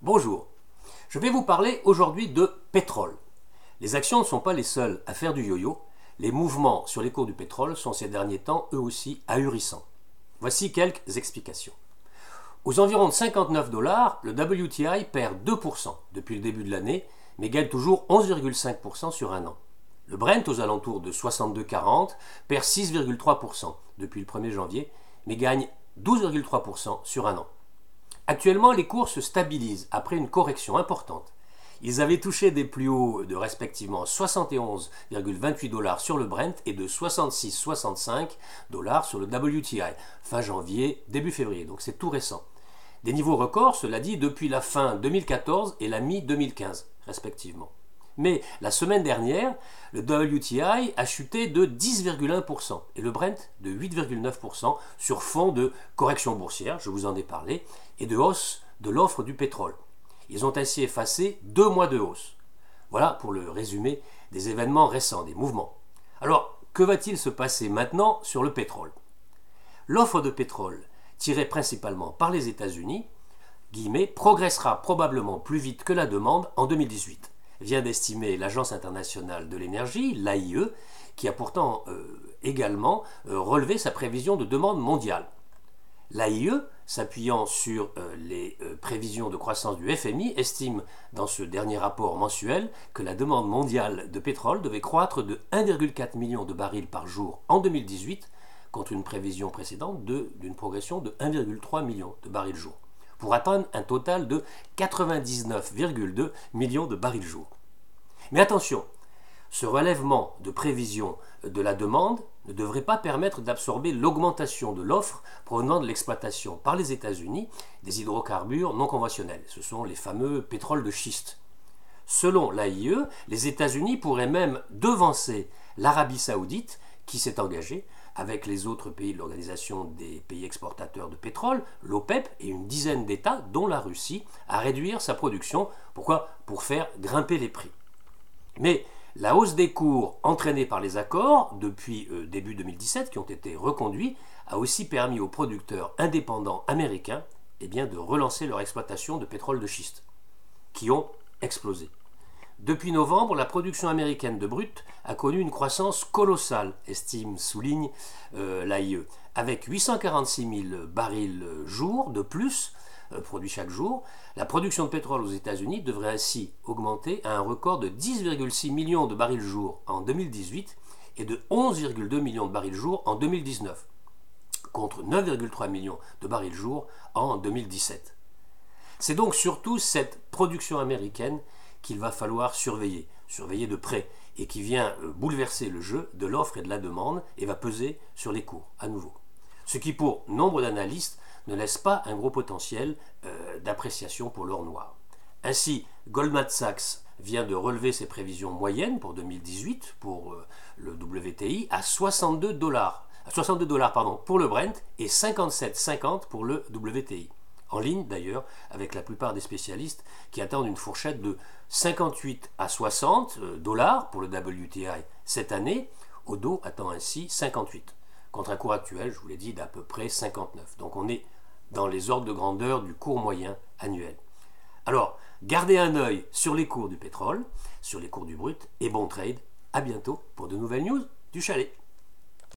Bonjour, je vais vous parler aujourd'hui de pétrole. Les actions ne sont pas les seules à faire du yo-yo, les mouvements sur les cours du pétrole sont ces derniers temps eux aussi ahurissants. Voici quelques explications. Aux environs de 59 $, le WTI perd 2% depuis le début de l'année, mais gagne toujours 11,5% sur un an. Le Brent, aux alentours de 62,40, perd 6,3% depuis le 1er janvier, mais gagne 12,3% sur un an. Actuellement, les cours se stabilisent après une correction importante. Ils avaient touché des plus hauts de respectivement 71,28 $ sur le Brent et de 66,65 $ sur le WTI, fin janvier, début février, donc c'est tout récent. Des niveaux records, cela dit, depuis la fin 2014 et la mi-2015, respectivement. Mais la semaine dernière, le WTI a chuté de 10,1% et le Brent de 8,9% sur fond de correction boursière, je vous en ai parlé, et de hausse de l'offre du pétrole. Ils ont ainsi effacé 2 mois de hausse. Voilà pour le résumé des événements récents, des mouvements. Alors, que va-t-il se passer maintenant sur le pétrole ? L'offre de pétrole, tirée principalement par les États-Unis, progressera probablement plus vite que la demande en 2018. Vient d'estimer l'Agence internationale de l'énergie, l'AIE, qui a pourtant également relevé sa prévision de demande mondiale. L'AIE, s'appuyant sur les prévisions de croissance du FMI, estime dans ce dernier rapport mensuel que la demande mondiale de pétrole devait croître de 1,4 million de barils par jour en 2018, contre une prévision précédente d'une progression de 1,3 million de barils jour, pour atteindre un total de 99,2 millions de barils jour. Mais attention, ce relèvement de prévision de la demande ne devrait pas permettre d'absorber l'augmentation de l'offre provenant de l'exploitation par les États-Unis des hydrocarbures non conventionnels. Ce sont les fameux pétroles de schiste. Selon l'AIE, les États-Unis pourraient même devancer l'Arabie saoudite qui s'est engagée avec les autres pays de l'Organisation des pays exportateurs de pétrole, l'OPEP, et une dizaine d'États, dont la Russie, à réduire sa production. Pourquoi ? Pour faire grimper les prix. Mais la hausse des cours entraînée par les accords depuis début 2017, qui ont été reconduits, a aussi permis aux producteurs indépendants américains de relancer leur exploitation de pétrole de schiste, qui ont explosé. Depuis novembre, la production américaine de brut a connu une croissance colossale, souligne l'AIE, avec 846 000 barils jour de plus produits chaque jour. La production de pétrole aux États-Unis devrait ainsi augmenter à un record de 10,6 millions de barils jour en 2018 et de 11,2 millions de barils jour en 2019, contre 9,3 millions de barils jour en 2017. C'est donc surtout cette production américaine qu'il va falloir surveiller de près, et qui vient bouleverser le jeu de l'offre et de la demande et va peser sur les cours à nouveau. Ce qui, pour nombre d'analystes, ne laisse pas un gros potentiel d'appréciation pour l'or noir. Ainsi, Goldman Sachs vient de relever ses prévisions moyennes pour 2018 pour le WTI à 62 $ pour le Brent et 57,50 pour le WTI. En ligne d'ailleurs avec la plupart des spécialistes qui attendent une fourchette de 58 à 60 $ pour le WTI cette année. Odo attend ainsi 58, contre un cours actuel, je vous l'ai dit, d'à peu près 59. Donc on est dans les ordres de grandeur du cours moyen annuel. Alors, gardez un œil sur les cours du pétrole, sur les cours du brut, et bon trade. À bientôt pour de nouvelles news du chalet.